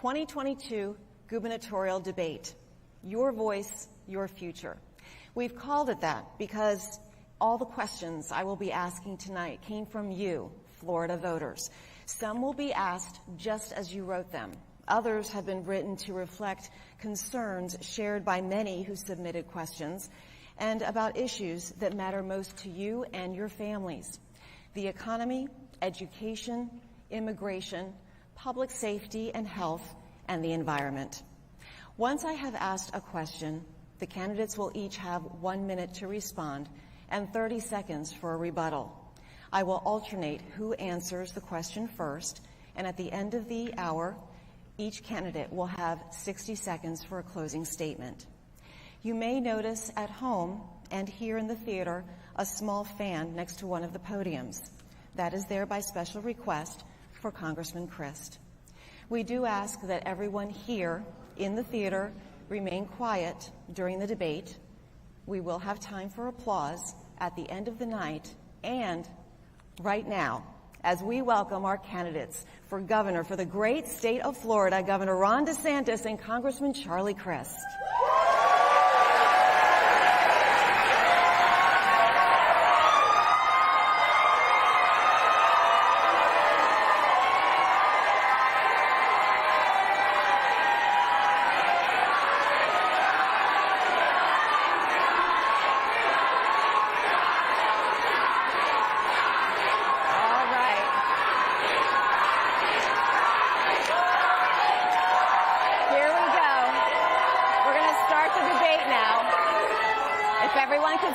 2022 Gubernatorial Debate. Your voice, your future. We've called it that because all the questions I will be asking tonight came from you, Florida voters. Some will be asked just as you wrote them. Others have been written to reflect concerns shared by many who submitted questions and about issues that matter most to you and your families. The economy, education, immigration, public safety and health, and the environment. Once I have asked a question, the candidates will each have 1 minute to respond and 30 seconds for a rebuttal. I will alternate who answers the question first, and at the end of the hour, each candidate will have 60 seconds for a closing statement. You may notice at home and here in the theater a small fan next to one of the podiums. That is there by special request for Congressman Crist. We do ask that everyone here in the theater remain quiet during the debate. We will have time for applause at the end of the night and right now, as we welcome our candidates for governor for the great state of Florida, Governor Ron DeSantis and Congressman Charlie Crist.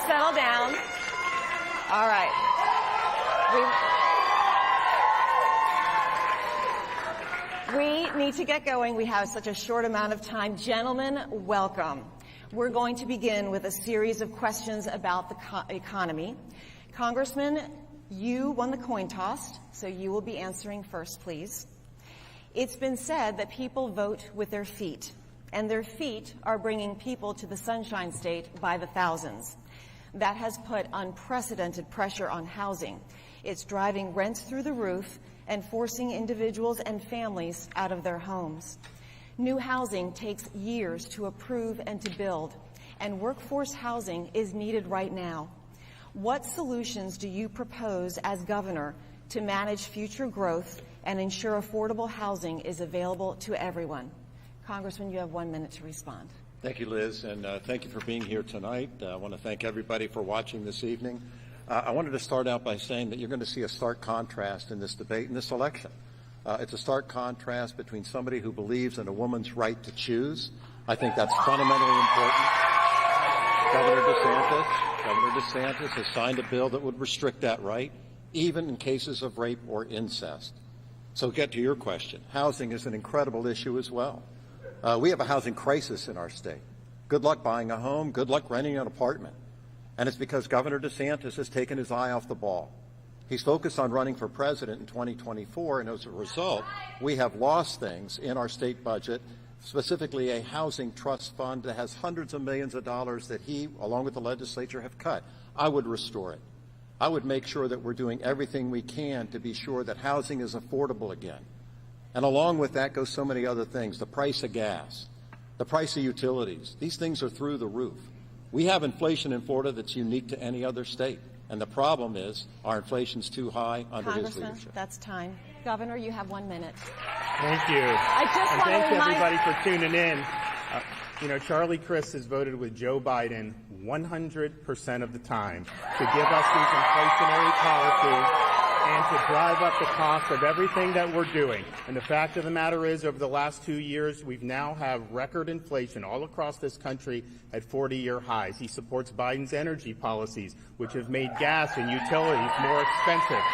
Settle down. All right. We need to get going. We have such a short amount of time. Gentlemen, welcome. We're going to begin with a series of questions about the economy. Congressman, you won the coin toss, so you will be answering first, please. It's been said that people vote with their feet, and their feet are bringing people to the Sunshine State by the thousands. That has put unprecedented pressure on housing. It's driving rents through the roof and forcing individuals and families out of their homes. New housing takes years to approve and to build, and workforce housing is needed right now. What solutions do you propose as governor to manage future growth and ensure affordable housing is available to everyone? Congressman, you have 1 minute to respond. Thank you, Liz, and thank you for being here tonight. I want to thank everybody for watching this evening. I wanted to start out by saying that you're going to see a stark contrast in this debate, in this election. It's a stark contrast between somebody who believes in a woman's right to choose. I think that's fundamentally important. Governor DeSantis has signed a bill that would restrict that right, even in cases of rape or incest. So get to your question. Housing is an incredible issue as well. We have a housing crisis in our state. Good luck buying a home. Good luck renting an apartment. And it's because Governor DeSantis has taken his eye off the ball. He's focused on running for president in 2024, and as a result, we have lost things in our state budget, specifically a housing trust fund that has hundreds of millions of dollars that he, along with the legislature, have cut. I would restore it. I would make sure that we're doing everything we can to be sure that housing is affordable again. And along with that goes so many other things, the price of gas, the price of utilities. These things are through the roof. We have inflation in Florida that's unique to any other state. And the problem is our inflation's too high under his leadership. That's time. Governor, you have 1 minute. Thank you. And thanks everybody for tuning in. Charlie Crist has voted with Joe Biden 100% of the time to give us these inflationary policies and to drive up the cost of everything that we're doing. And the fact of the matter is, over the last 2 years, we've now have record inflation all across this country at 40-year highs. He supports Biden's energy policies, which have made gas and utilities more expensive.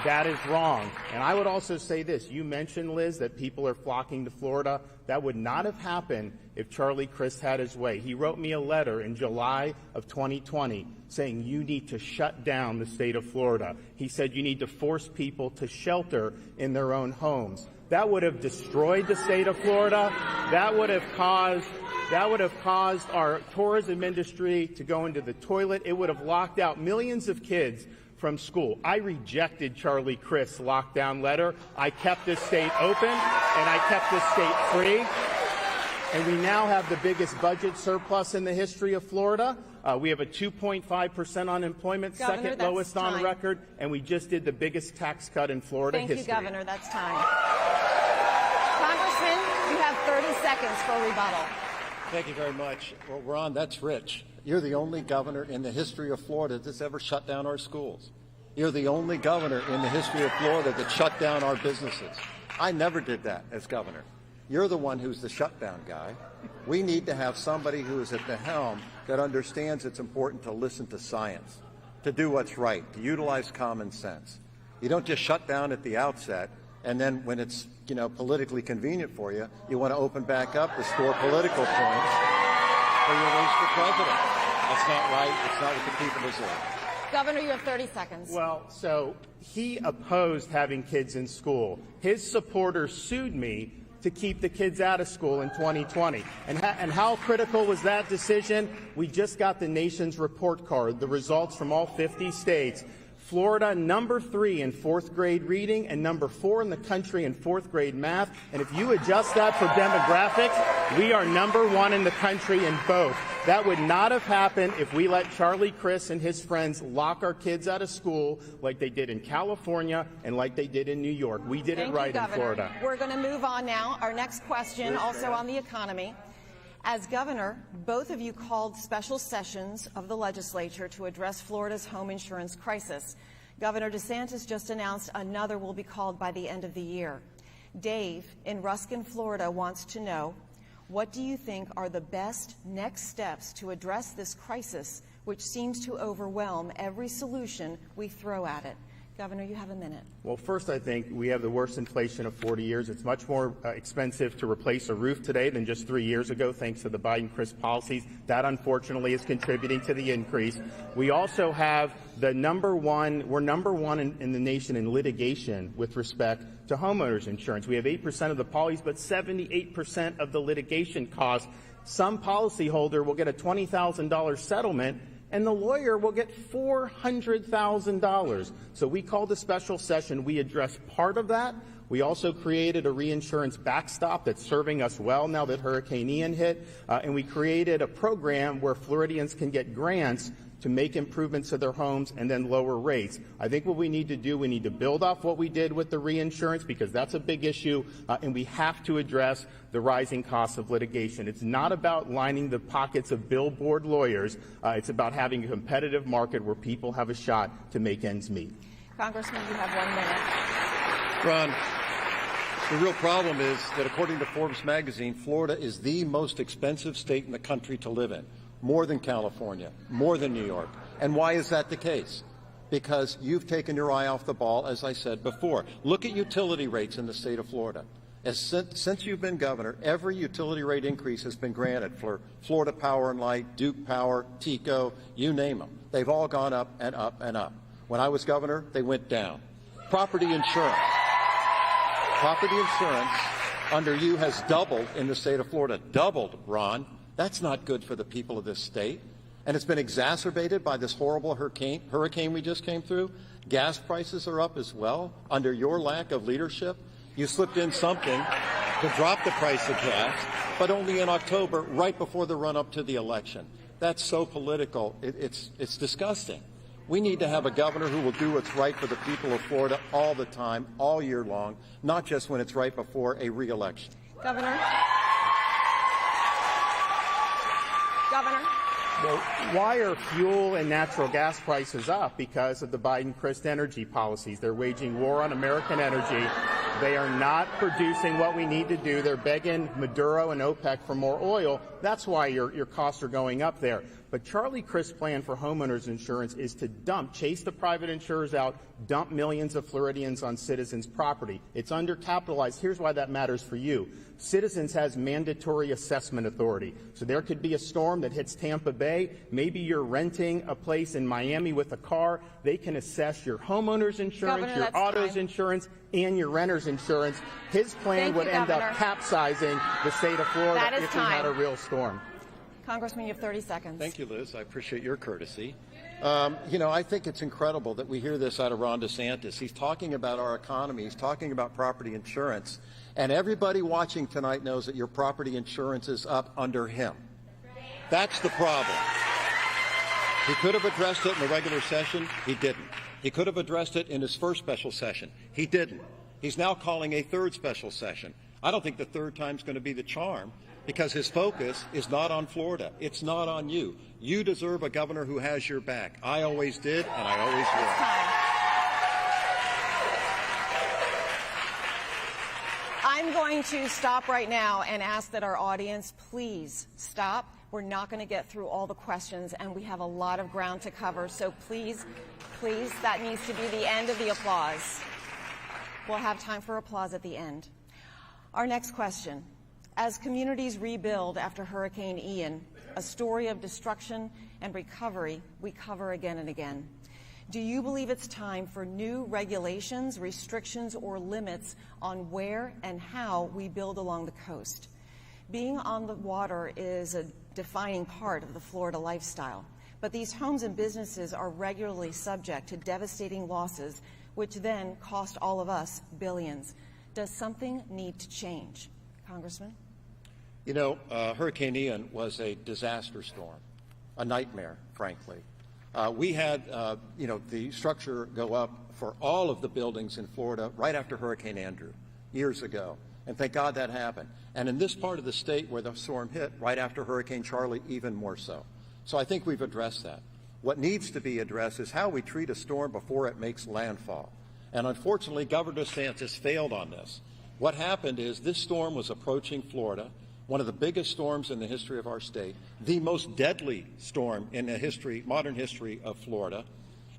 That is wrong. And I would also say this. You mentioned, Liz, that people are flocking to Florida. That would not have happened if Charlie Crist had his way. He wrote me a letter in July of 2020 saying you need to shut down the state of Florida. He said you need to force people to shelter in their own homes. That would have destroyed the state of Florida. That would have caused our tourism industry to go into the toilet. It would have locked out millions of kids from school. I rejected Charlie Crist's lockdown letter. I kept this state open, and I kept this state free. And we now have the biggest budget surplus in the history of Florida. We have a 2.5% unemployment, Governor, second lowest on record, and we just did the biggest tax cut in Florida history. Thank you, Governor. That's time. Congressman, you have 30 seconds for rebuttal. Thank you very much. Well, Ron, that's rich. You're the only governor in the history of Florida that's ever shut down our schools. You're the only governor in the history of Florida that shut down our businesses. I never did that as governor. You're the one who's the shutdown guy. We need to have somebody who is at the helm that understands it's important to listen to science, to do what's right, to utilize common sense. You don't just shut down at the outset, and then when it's, politically convenient for you, you want to open back up to score political points for your race for president. That's not right. It's not what the people deserve. Governor, you have 30 seconds. Well, so he opposed having kids in school. His supporters sued me to keep the kids out of school in 2020. And how critical was that decision? We just got the nation's report card, the results from all 50 states. Florida, number 3 in 4th grade reading and number 4 in the country in 4th grade math. And if you adjust that for demographics, we are number 1 in the country in both. That would not have happened if we let Charlie Crist and his friends lock our kids out of school like they did in California and like they did in New York. We did it right in Florida. We're going to move on now. Our next question, also on the economy. As governor, both of you called special sessions of the legislature to address Florida's home insurance crisis. Governor DeSantis just announced another will be called by the end of the year. Dave in Ruskin, Florida, wants to know, what do you think are the best next steps to address this crisis, which seems to overwhelm every solution we throw at it? Governor, you have a minute. Well, first, I think we have the worst inflation of 40 years. It's much more expensive to replace a roof today than just 3 years ago, thanks to the Biden-Crist policies. That, unfortunately, is contributing to the increase. We also have we're number one in the nation in litigation with respect to homeowners insurance. We have 8% of the policies, but 78% of the litigation costs. Some policyholder will get a $20,000 settlement, and the lawyer will get $400,000. So we called a special session. We addressed part of that. We also created a reinsurance backstop that's serving us well now that Hurricane Ian hit. And we created a program where Floridians can get grants to make improvements to their homes and then lower rates. I think what we need to do, we need to build off what we did with the reinsurance because that's a big issue, and we have to address the rising costs of litigation. It's not about lining the pockets of billboard lawyers. It's about having a competitive market where people have a shot to make ends meet. Congressman, you have 1 minute. Ron, the real problem is that according to Forbes magazine, Florida is the most expensive state in the country to live in. More than California, more than New York. And why is that the case? Because you've taken your eye off the ball, as I said before. Look at utility rates in the state of Florida. Since you've been governor, every utility rate increase has been granted for Florida Power and Light, Duke Power, TECO, you name them. They've all gone up and up and up. When I was governor, they went down. Property insurance under you has doubled in the state of Florida. Doubled, Ron. That's not good for the people of this state. And it's been exacerbated by this horrible hurricane we just came through. Gas prices are up as well under your lack of leadership. You slipped in something to drop the price of gas, but only in October, right before the run-up to the election. That's so political. It's disgusting. We need to have a governor who will do what's right for the people of Florida all the time, all year long, not just when it's right before a re-election. Governor. Well, why are fuel and natural gas prices up? Because of the Biden-Crist energy policies. They're waging war on American energy. They are not producing what we need to do. They're begging Maduro and OPEC for more oil. That's why your costs are going up there. But Charlie Crist's plan for homeowners insurance is to chase the private insurers out, dump millions of Floridians on Citizens' property. It's undercapitalized. Here's why that matters for you. Citizens has mandatory assessment authority. So there could be a storm that hits Tampa Bay. Maybe you're renting a place in Miami with a car. They can assess your homeowner's insurance, Governor, your auto's insurance, and your renter's insurance. His plan would end up capsizing the state of Florida if we had a real storm. Congressman, you have 30 seconds. Thank you, Liz. I appreciate your courtesy. I think it's incredible that we hear this out of Ron DeSantis. He's talking about our economy. He's talking about property insurance. And everybody watching tonight knows that your property insurance is up under him. That's the problem. He could have addressed it in the regular session. He didn't. He could have addressed it in his first special session. He didn't. He's now calling a third special session. I don't think the third time's going to be the charm, because his focus is not on Florida. It's not on you. You deserve a governor who has your back. I always did, and I always will. I'm going to stop right now and ask that our audience please stop. We're not going to get through all the questions, and we have a lot of ground to cover. So please, that needs to be the end of the applause. We'll have time for applause at the end. Our next question. As communities rebuild after Hurricane Ian, a story of destruction and recovery we cover again and again. Do you believe it's time for new regulations, restrictions, or limits on where and how we build along the coast? Being on the water is a defining part of the Florida lifestyle, but these homes and businesses are regularly subject to devastating losses, which then cost all of us billions. Does something need to change? Congressman? Hurricane Ian was a disaster storm, a nightmare, frankly. We had, the structure go up for all of the buildings in Florida right after Hurricane Andrew years ago. And thank God that happened. And in this part of the state where the storm hit, right after Hurricane Charlie, even more so. So I think we've addressed that. What needs to be addressed is how we treat a storm before it makes landfall. And unfortunately, Governor DeSantis failed on this. What happened is this storm was approaching Florida, one of the biggest storms in the history of our state, the most deadly storm in the modern history of Florida.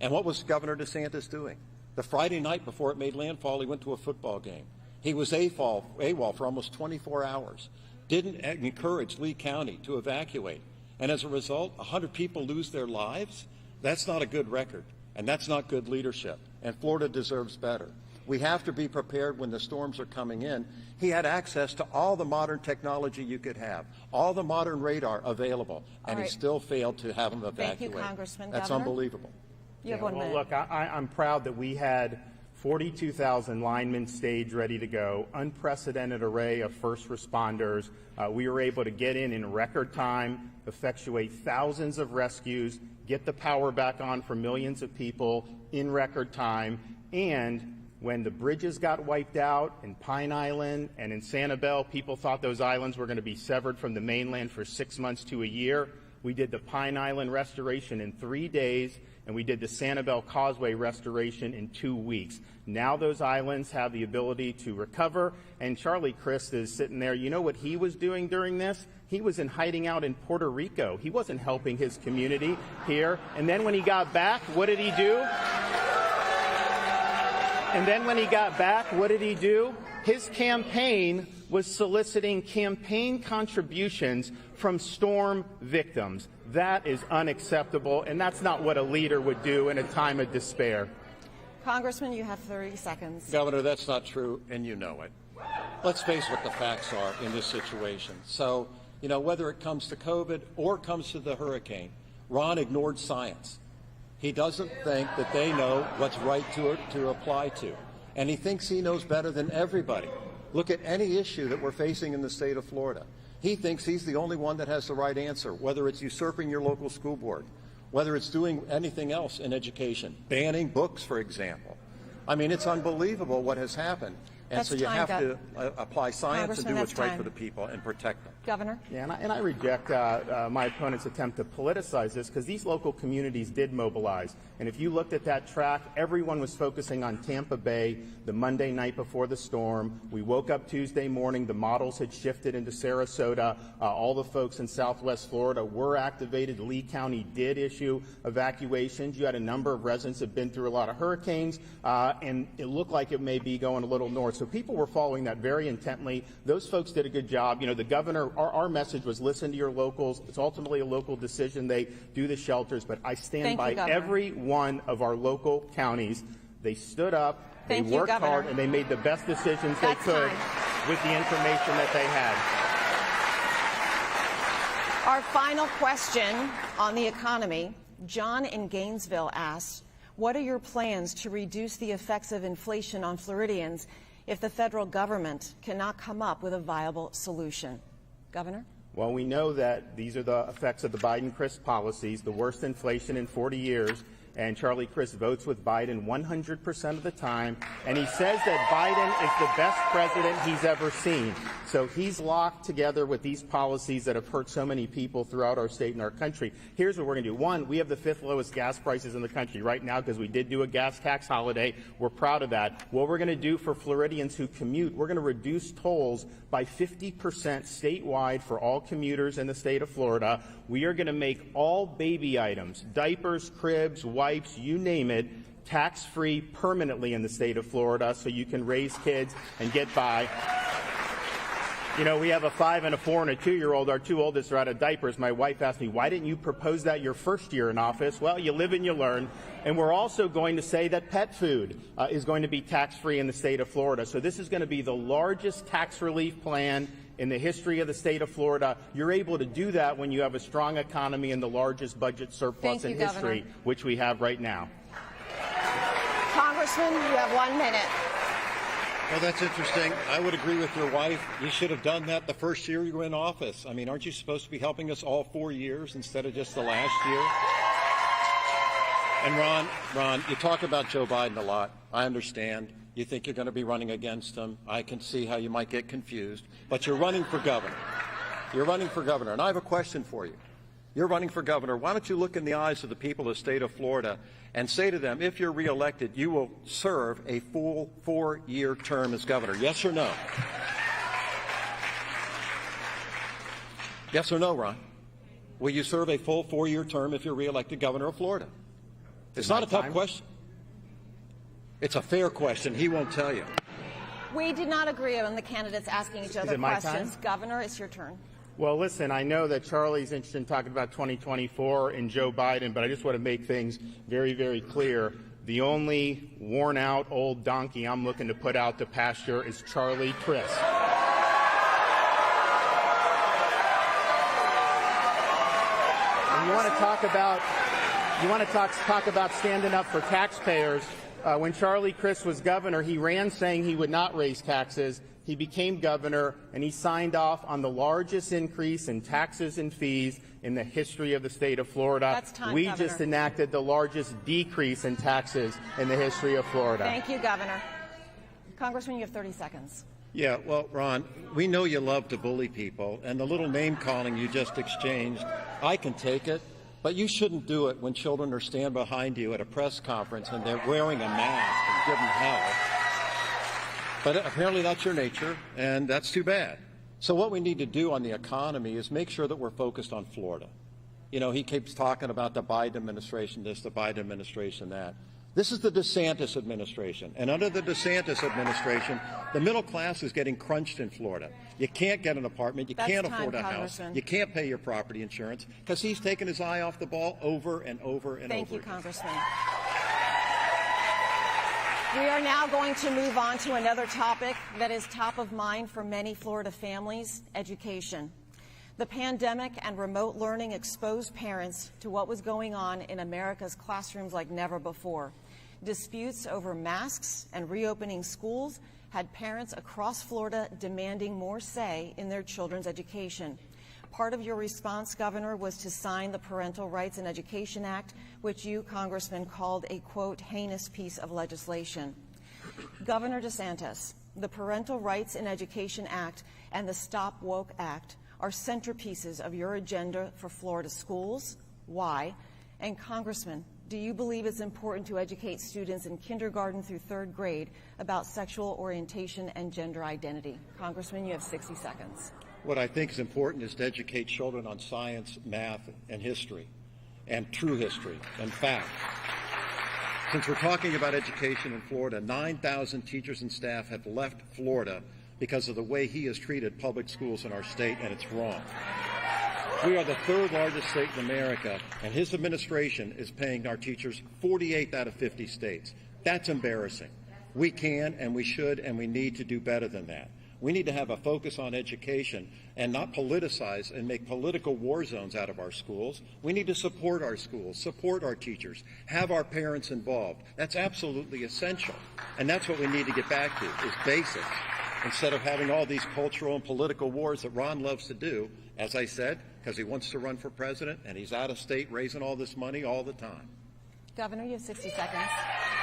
And what was Governor DeSantis doing? The Friday night before it made landfall, he went to a football game. He was AWOL for almost 24 hours, didn't encourage Lee County to evacuate. And as a result, 100 people lose their lives. That's not a good record, and that's not good leadership. And Florida deserves better. We have to be prepared when the storms are coming in. He had access to all the modern technology you could have, all the modern radar available, and he still failed to have them evacuate. Thank you, Congressman. That's Governor? Unbelievable. You have 1 minute. Look, I'm proud that we had 42,000 linemen staged, ready to go, unprecedented array of first responders. We were able to get in record time, effectuate thousands of rescues, get the power back on for millions of people in record time. And when the bridges got wiped out in Pine Island and in Sanibel, people thought those islands were going to be severed from the mainland for 6 months to a year. We did the Pine Island restoration in 3 days, and we did the Sanibel Causeway restoration in 2 weeks. Now those islands have the ability to recover, and Charlie Crist is sitting there. You know what he was doing during this? He was hiding out in Puerto Rico. He wasn't helping his community here. And then when he got back, what did he do? His campaign was soliciting campaign contributions from storm victims. That is unacceptable, and that's not what a leader would do in a time of despair. Congressman, you have 30 seconds. Governor, that's not true, and you know it. Let's face what the facts are in this situation. So, whether it comes to COVID or it comes to the hurricane, Ron ignored science. He doesn't think that they know what's right to apply to. And he thinks he knows better than everybody. Look at any issue that we're facing in the state of Florida. He thinks he's the only one that has the right answer, whether it's usurping your local school board, whether it's doing anything else in education, banning books, for example. I mean, it's unbelievable what has happened. And so you have to apply science and do what's right for the people and protect them. Governor? Yeah, and I reject my opponent's attempt to politicize this, because these local communities did mobilize. And if you looked at that track, everyone was focusing on Tampa Bay the Monday night before the storm. We woke up Tuesday morning. The models had shifted into Sarasota. All the folks in Southwest Florida were activated. Lee County did issue evacuations. You had a number of residents that have been through a lot of hurricanes, and it looked like it may be going a little north. So people were following that very intently. Those folks did a good job. The governor, our message was listen to your locals. It's ultimately a local decision. They do the shelters, but I stand by every one of our local counties. They stood up, they worked hard, and they made the best decisions they could with the information that they had. Our final question on the economy John in Gainesville asks, what are your plans to reduce the effects of inflation on Floridians if the federal government cannot come up with a viable solution? Governor? Well, we know that these are the effects of the Biden-Crist policies, the worst inflation in 40 years, and Charlie Crist votes with Biden 100% of the time, and he says that Biden is the best president he's ever seen. So he's locked together with these policies that have hurt so many people throughout our state and our country. Here's what we're going to do. One, we have the 5th lowest gas prices in the country right now because we did do a gas tax holiday. We're proud of that. What we're going to do for Floridians who commute, we're going to reduce tolls by 50% statewide for all commuters in the state of Florida. We are going to make all baby items, diapers, cribs, wipes, you name it, tax-free permanently in the state of Florida so you can raise kids and get by. You know, we have a 5 and a 4 and a 2-year-old. Our 2 oldest are out of diapers. My wife asked me, why didn't you propose that your first year in office? Well, you live and you learn. And we're also going to say that pet food is going to be tax-free in the state of Florida. So this is going to be the largest tax relief plan in the history of the state of Florida. You're able to do that when you have a strong economy and the largest budget surplus in history, which we have right now. Congressman, you have 1 minute. Well, that's interesting. I would agree with your wife. You should have done that the first year you were in office. I mean, aren't you supposed to be helping us all 4 years instead of just the last year? And Ron, you talk about Joe Biden a lot. I understand. You think you're going to be running against him. I can see how you might get confused. But you're running for governor. You're running for governor. And I have a question for you. You're running for governor. Why don't you look in the eyes of the people of the state of Florida and say to them, if you're reelected, you will serve a full 4-year term as governor? Yes or no? Yes or no, Ron? Will you serve a full 4-year term if you're reelected governor of Florida? It's not a tough question. It's a fair question. He won't tell you. We did not agree on the candidates asking each other questions. Governor, it's your turn. Well, listen, I know that Charlie's interested in talking about 2024 and Joe Biden, but I just want to make things very, very clear. The only worn-out old donkey I'm looking to put out to pasture is Charlie Crist. And you want to talk about standing up for taxpayers. When Charlie Crist was governor, he ran saying he would not raise taxes. He became governor, and he signed off on the largest increase in taxes and fees in the history of the state of Florida. That's time, we Governor. just enacted the largest decrease in taxes in the history of Florida. Thank you, Governor. Congressman, you have 30 seconds. Yeah, well, Ron, we know you love to bully people, and the little name-calling you just exchanged, I can take it. But you shouldn't do it when children are standing behind you at a press conference and they're wearing a mask and giving hell. But apparently that's your nature, and that's too bad. So what we need to do on the economy is make sure that we're focused on Florida. You know, he keeps talking about the Biden administration this, the Biden administration that. This is the DeSantis administration. And under the DeSantis administration, the middle class is getting crunched in Florida. You can't get an apartment. You can't afford a house. You can't pay your property insurance because he's taken his eye off the ball over and over and over. Thank you, Congressman. We are now going to move on to another topic that is top of mind for many Florida families, education. The pandemic and remote learning exposed parents to what was going on in America's classrooms like never before. Disputes over masks and reopening schools had parents across Florida demanding more say in their children's education. Part of your response, Governor, was to sign the Parental Rights in Education Act, which you, Congressman, called a, quote, heinous piece of legislation. Governor DeSantis, the Parental Rights in Education Act and the Stop Woke Act are centerpieces of your agenda for Florida schools. Why? And Congressman, do you believe it's important to educate students in kindergarten through 3rd grade about sexual orientation and gender identity? Congressman, you have 60 seconds. What I think is important is to educate children on science, math, and history, and true history and fact. Since we're talking about education in Florida, 9,000 teachers and staff have left Florida because of the way he has treated public schools in our state, and it's wrong. We are the 3rd largest state in America, and his administration is paying our teachers 48 out of 50 states. That's embarrassing. We can and we should and we need to do better than that. We need to have a focus on education and not politicize and make political war zones out of our schools. We need to support our schools, support our teachers, have our parents involved. That's absolutely essential. And that's what we need to get back to, is basics, instead of having all these cultural and political wars that Ron loves to do, as I said, because he wants to run for president and he's out of state raising all this money all the time. Governor, you have 60 seconds.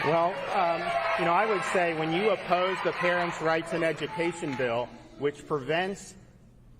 Well, I would say when you oppose the Parents' Rights in Education bill, which prevents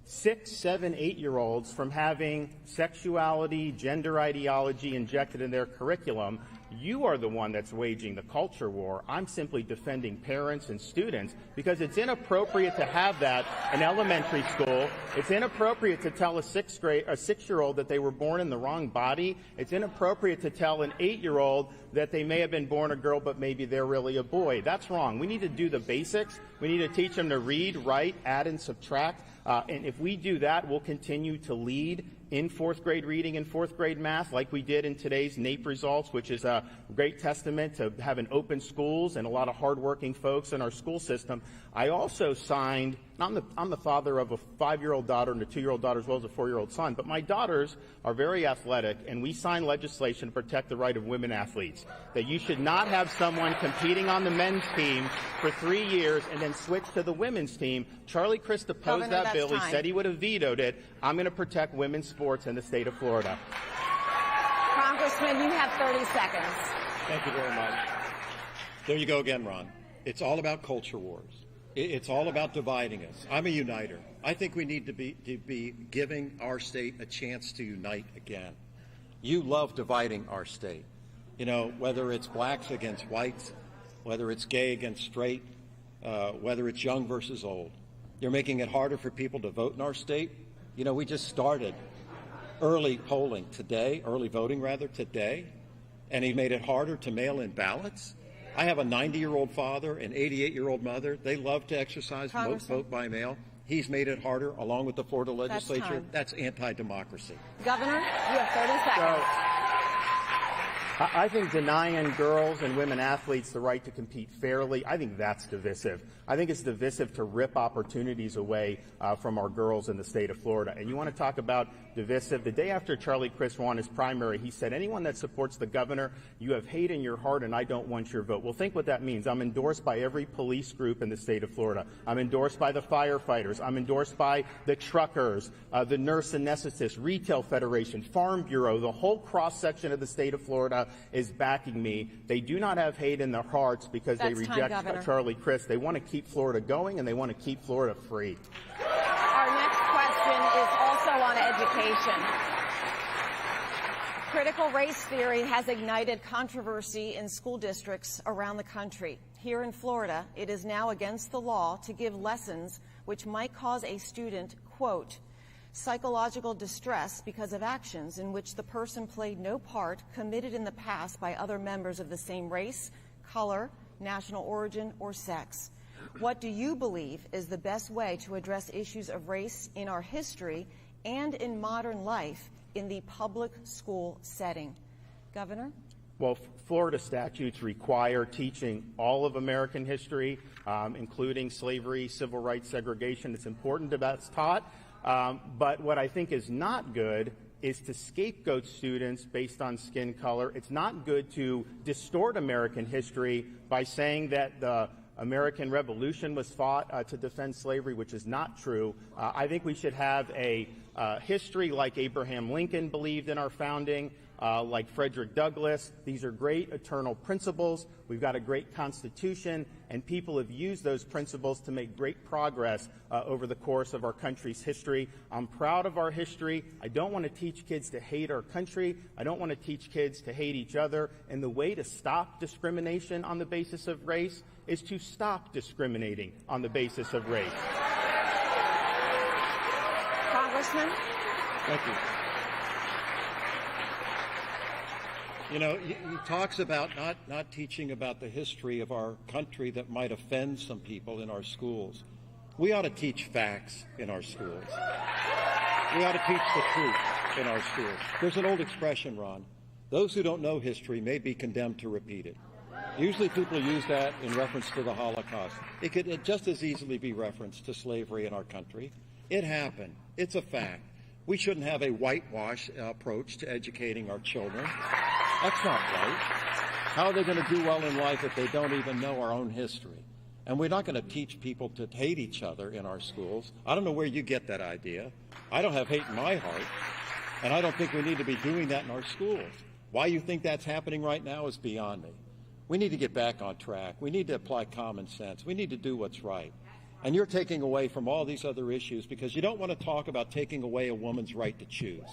6-, 7-, 8-year-olds from having sexuality, gender ideology injected in their curriculum, you are the one that's waging the culture war. I'm simply defending parents and students because it's inappropriate to have that in elementary school. It's inappropriate to tell a 6-year-old that they were born in the wrong body. It's inappropriate to tell an 8-year-old that they may have been born a girl, but maybe they're really a boy. That's wrong. We need to do the basics. We need to teach them to read, write, add, and subtract. And if we do that, we'll continue to lead in 4th grade reading and 4th grade math, like we did in today's NAEP results, which is a great testament to having open schools and a lot of hardworking folks in our school system. I also signed, I'm the father of a 5-year-old daughter and a 2-year-old daughter as well as a 4-year-old son, but my daughters are very athletic, and we signed legislation to protect the right of women athletes, that you should not have someone competing on the men's team for 3 years and then switch to the women's team. Charlie Crist opposed that bill. He said he would have vetoed it. I'm going to protect women's sports in the state of Florida. Congressman, you have 30 seconds. Thank you very much. There you go again, Ron. It's all about culture wars. It's all about dividing us. I'm a uniter. I think we need to be giving our state a chance to unite again. You love dividing our state. Whether it's blacks against whites, whether it's gay against straight, whether it's young versus old. You're making it harder for people to vote in our state. We just started early voting today, and he made it harder to mail in ballots. I have a 90-year-old father, an 88-year-old mother. They love to exercise vote by mail. He's made it harder, along with the Florida legislature. That's anti-democracy. Governor, you have 30 seconds. I think denying girls and women athletes the right to compete fairly, I think that's divisive. I think it's divisive to rip opportunities away from our girls in the state of Florida. And you want to talk about divisive? The day after Charlie Crist won his primary, he said, anyone that supports the governor, you have hate in your heart and I don't want your vote. Well, think what that means. I'm endorsed by every police group in the state of Florida. I'm endorsed by the firefighters. I'm endorsed by the truckers, the nurse anesthetists, Retail Federation, Farm Bureau. The whole cross-section of the state of Florida is backing me. They do not have hate in their hearts because they reject Charlie Crist. They want to keep Florida going and they want to keep Florida free. Our next question is also on education. Critical race theory has ignited controversy in school districts around the country. Here in Florida, it is now against the law to give lessons which might cause a student, quote, psychological distress because of actions in which the person played no part committed in the past by other members of the same race, color, national origin, or sex. What do you believe is the best way to address issues of race in our history and in modern life in the public school setting? Governor? Well, Florida statutes require teaching all of American history, including slavery, civil rights, segregation. It's important that that's taught. But what I think is not good is to scapegoat students based on skin color. It's not good to distort American history by saying that the American Revolution was fought to defend slavery, which is not true. I think we should have a history like Abraham Lincoln believed in our founding, like Frederick Douglass. These are great eternal principles. We've got a great Constitution, and people have used those principles to make great progress over the course of our country's history. I'm proud of our history. I don't want to teach kids to hate our country. I don't want to teach kids to hate each other. And the way to stop discrimination on the basis of race is to stop discriminating on the basis of race. Congressman? Thank you. You know, he talks about not teaching about the history of our country that might offend some people in our schools. We ought to teach facts in our schools. We ought to teach the truth in our schools. There's an old expression, Ron. Those who don't know history may be condemned to repeat it. Usually people use that in reference to the Holocaust. It could just as easily be referenced to slavery in our country. It happened. It's a fact. We shouldn't have a whitewash approach to educating our children. That's not right. How are they going to do well in life if they don't even know our own history? And we're not going to teach people to hate each other in our schools. I don't know where you get that idea. I don't have hate in my heart, and I don't think we need to be doing that in our schools. Why you think that's happening right now is beyond me. We need to get back on track. We need to apply common sense. We need to do what's right. And you're taking away from all these other issues because you don't want to talk about taking away a woman's right to choose.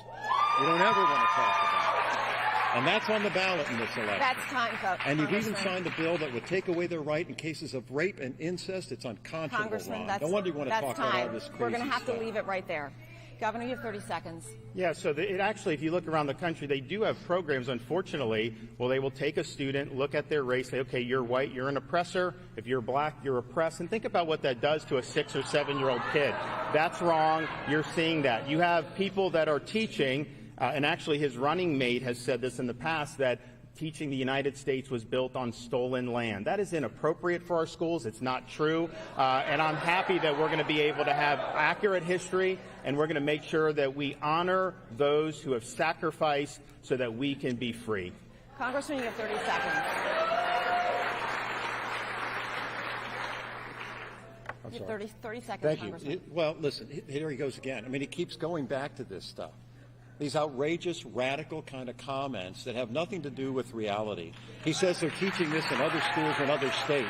You don't ever want to talk about it. And that's on the ballot in this election. That's time, folks. And you've even signed a bill that would take away their right in cases of rape and incest. It's unconscionable, Ron. No wonder you want to talk about all this crazy We're going to have stuff. to leave it right there. Governor, you have 30 seconds. Yeah, so it actually, if you look around the country, they do have programs, unfortunately, well, they will take a student, look at their race, say, okay, you're white, you're an oppressor. If you're black, you're oppressed. And think about what that does to a 6 or 7-year-old kid. That's wrong. You're seeing that. You have people that are teaching, and actually his running mate has said this in the past, that teaching the United States was built on stolen land. That is inappropriate for our schools. It's not true. And I'm happy that we're going to be able to have accurate history, and we're going to make sure that we honor those who have sacrificed so that we can be free. Congressman, you have 30 seconds. You have 30 seconds, Thank Congressman. you. Well, listen, here he goes again. I mean, he keeps going back to this stuff. These outrageous, radical kind of comments that have nothing to do with reality. He says they're teaching this in other schools in other states.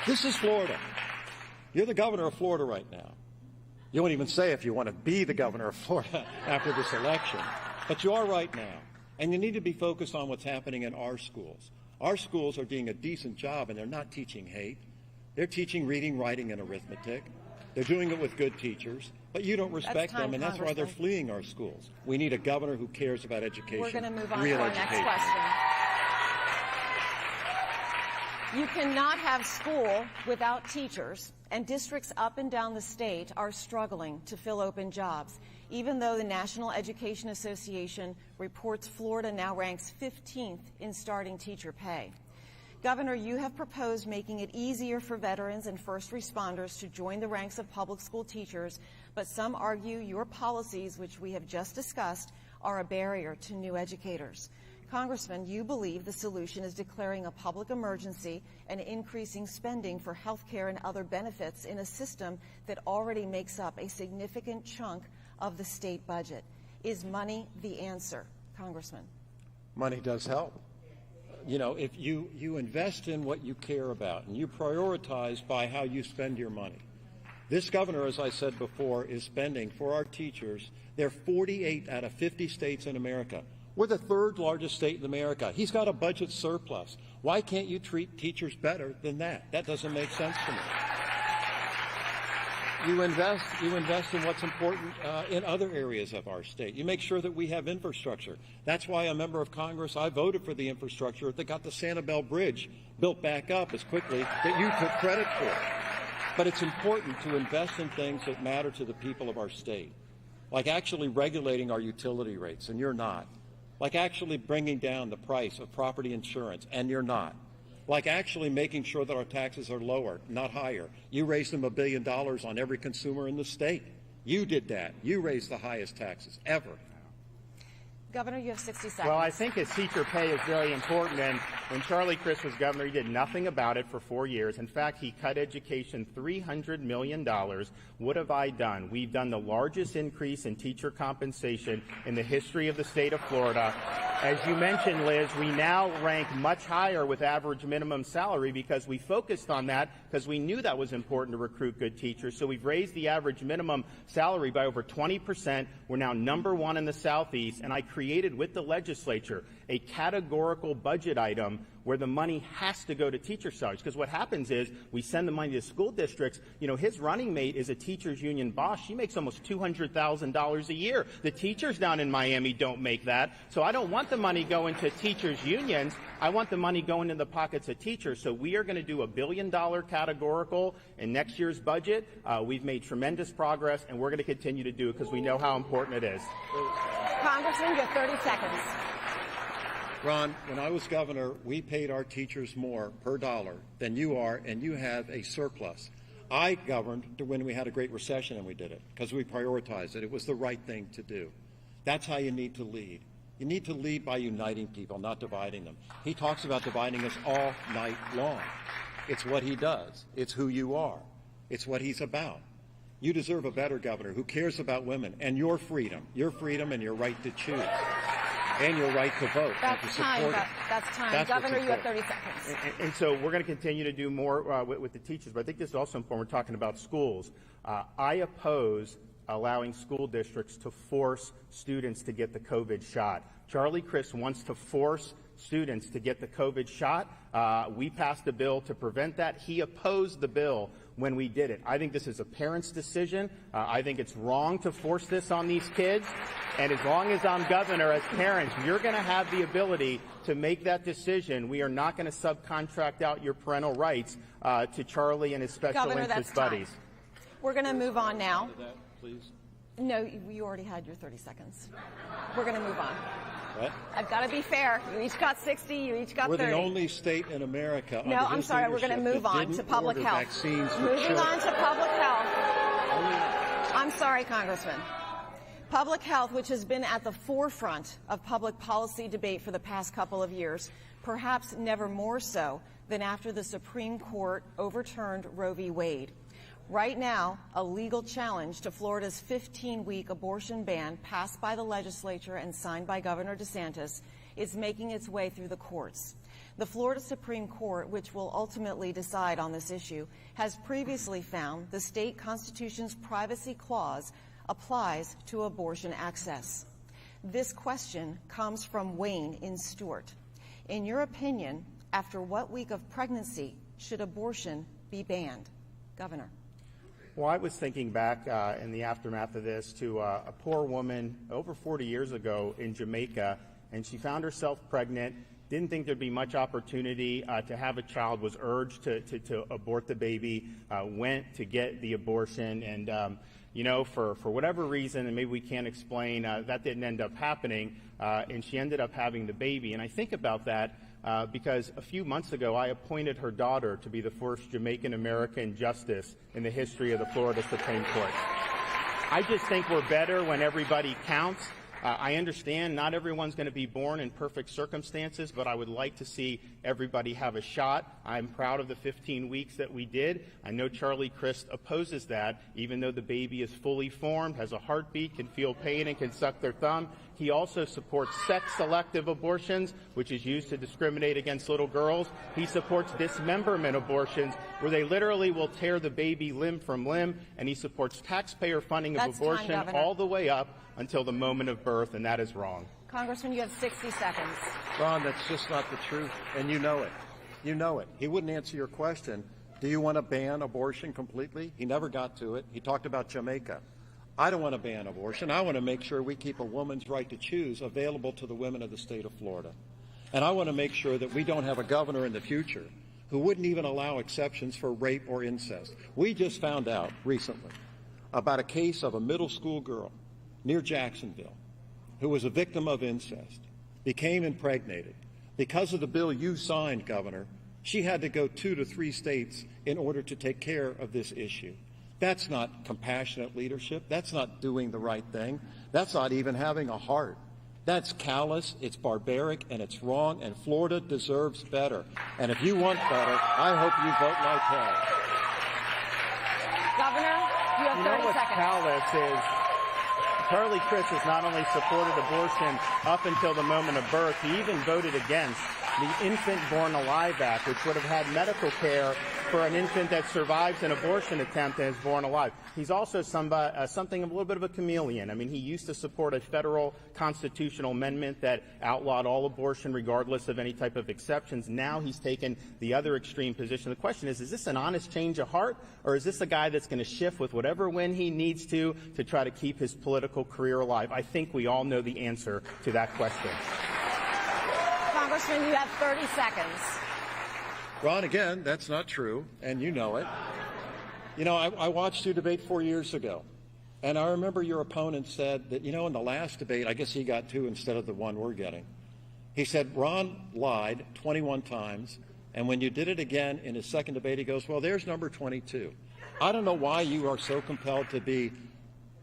This is Florida. You're the governor of Florida right now. You won't even say if you want to be the governor of Florida after this election. But you are right now. And you need to be focused on what's happening in our schools. Our schools are doing a decent job, and they're not teaching hate. They're teaching reading, writing, and arithmetic. They're doing it with good teachers. But you don't respect them, and that's why they're fleeing our schools. We need a governor who cares about education. We're going to move on real to our education. next question. You cannot have school without teachers, and districts up and down the state are struggling to fill open jobs, even though the National Education Association reports Florida now ranks 15th in starting teacher pay. Governor, you have proposed making it easier for veterans and first responders to join the ranks of public school teachers, but some argue your policies, which we have just discussed, are a barrier to new educators. Congressman, you believe the solution is declaring a public emergency and increasing spending for health care and other benefits in a system that already makes up a significant chunk of the state budget. Is money the answer, Congressman? Money does help. You know, if you invest in what you care about and you prioritize by how you spend your money. This governor, as I said before, is spending for our teachers. They're 48 out of 50 states in America. We're the third largest state in America. He's got a budget surplus. Why can't you treat teachers better than that? That doesn't make sense to me. You invest in what's important in other areas of our state. You make sure that we have infrastructure. That's why a member of Congress, I voted for the infrastructure that got the Sanibel Bridge built back up as quickly that you took credit for. But it's important to invest in things that matter to the people of our state, like actually regulating our utility rates, and you're not. Like actually bringing down the price of property insurance, and you're not. Like actually making sure that our taxes are lower, not higher. You raised them $1 billion on every consumer in the state. You did that. You raised the highest taxes ever. Governor, you have 60 seconds. Well, I think his teacher pay is very important, and when Charlie Crist was governor, he did nothing about it for 4 years. In fact, he cut education $300 million. What have I done? We've done the largest increase in teacher compensation in the history of the state of Florida. As you mentioned, Liz, we now rank much higher with average minimum salary because we focused on that because we knew that was important to recruit good teachers. So we've raised the average minimum salary by over 20%. We're now #1 in the Southeast, and I created with the legislature a categorical budget item where the money has to go to teacher salaries. Because what happens is we send the money to school districts. You know, his running mate is a teachers union boss. She makes almost $200,000 a year. The teachers down in Miami don't make that. So I don't want the money going to teachers unions. I want the money going in the pockets of teachers. So we are going to do $1 billion categorical in next year's budget. We've made tremendous progress, and we're going to continue to do it because we know how important it is. Congressman, you have 30 seconds. Ron, when I was governor, we paid our teachers more per dollar than you are, and you have a surplus. I governed when we had a great recession, and we did it because we prioritized it. It was the right thing to do. That's how you need to lead. You need to lead by uniting people, not dividing them. He talks about dividing us all night long. It's what he does. It's who you are. It's what he's about. You deserve a better governor who cares about women and your freedom and your right to choose. And your right to vote. That's time. That's time. Governor, you have 30 seconds. And so we're going to continue to do more with the teachers, but I think this is also important. We're talking about schools. I oppose allowing school districts to force students to get the COVID shot. Charlie Crist wants to force students to get the COVID shot. We passed a bill to prevent that. He opposed the bill when we did it. I think this is a parent's decision. I think it's wrong to force this on these kids. And as long as I'm governor, as parents, you're going to have the ability to make that decision. We are not going to subcontract out your parental rights to Charlie and his special interest buddies. We're going to move on now. Please. No, you already had your 30 seconds. We're going to move on. What? I've got to be fair. You each got 60. You each got 30. We're the only state in America. No, I'm sorry. We're going to move on to public health. Moving on to public health. I'm sorry, Congressman. Public health, which has been at the forefront of public policy debate for the past couple of years, perhaps never more so than after the Supreme Court overturned Roe v. Wade. Right now, a legal challenge to Florida's 15-week abortion ban passed by the legislature and signed by Governor DeSantis is making its way through the courts. The Florida Supreme Court, which will ultimately decide on this issue, has previously found the state constitution's privacy clause applies to abortion access. This question comes from Wayne in Stewart. In your opinion, after what week of pregnancy should abortion be banned? Governor. Well, I was thinking back in the aftermath of this to a poor woman over 40 years ago in Jamaica, and she found herself pregnant, didn't think there'd be much opportunity to have a child, was urged to abort the baby, went to get the abortion, and you know, for whatever reason, and maybe we can't explain, that didn't end up happening, and she ended up having the baby. And I think about that because a few months ago, I appointed her daughter to be the first Jamaican-American justice in the history of the Florida Supreme Court. I just think we're better when everybody counts. I understand not everyone's going to be born in perfect circumstances, but I would like to see everybody have a shot. I'm proud of the 15 weeks that we did. I know Charlie Crist opposes that, even though the baby is fully formed, has a heartbeat, can feel pain, and can suck their thumb. He also supports sex-selective abortions, which is used to discriminate against little girls. He supports dismemberment abortions, where they literally will tear the baby limb from limb, and he supports taxpayer funding of abortion all the way up until the moment of birth, and that is wrong. Congressman, you have 60 seconds. Ron, that's just not the truth, and you know it. You know it. He wouldn't answer your question. Do you want to ban abortion completely? He never got to it. He talked about Jamaica. I don't want to ban abortion. I want to make sure we keep a woman's right to choose available to the women of the state of Florida. And I want to make sure that we don't have a governor in the future who wouldn't even allow exceptions for rape or incest. We just found out recently about a case of a middle school girl near Jacksonville who was a victim of incest, became impregnated. Because of the bill you signed, Governor, she had to go 2 to 3 states in order to take care of this issue. That's not compassionate leadership. That's not doing the right thing. That's not even having a heart. That's callous, it's barbaric, and it's wrong, and Florida deserves better. And if you want better, I hope you vote like hell. Governor, you have 30 seconds. You know what's callous is Charlie Crist has not only supported abortion up until the moment of birth, he even voted against the Infant Born Alive Act, which would have had medical care for an infant that survives an abortion attempt and is born alive. He's also something of a little bit of a chameleon. I mean, he used to support a federal constitutional amendment that outlawed all abortion regardless of any type of exceptions. Now he's taken the other extreme position. The question is this an honest change of heart, or is this a guy that's going to shift with whatever when he needs to try to keep his political career alive? I think we all know the answer to that question. Congressman, you have 30 seconds. Ron, again, that's not true, and you know it. You know, I watched you debate 4 years ago, and I remember your opponent said that, you know, in the last debate, I guess he got 2 instead of the 1 we're getting. He said Ron lied 21 times, and when you did it again in his second debate, he goes, well, there's number 22. I don't know why you are so compelled to be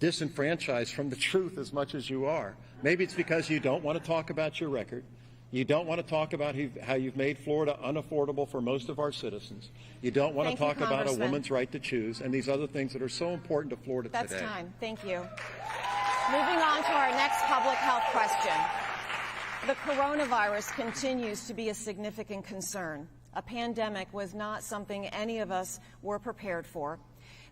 disenfranchised from the truth as much as you are. Maybe it's because you don't want to talk about your record. You don't want to talk about how you've made Florida unaffordable for most of our citizens. You don't want to talk about a woman's right to choose and these other things that are so important to Florida today. That's time. Thank you. Moving on to our next public health question. The coronavirus continues to be a significant concern. A pandemic was not something any of us were prepared for.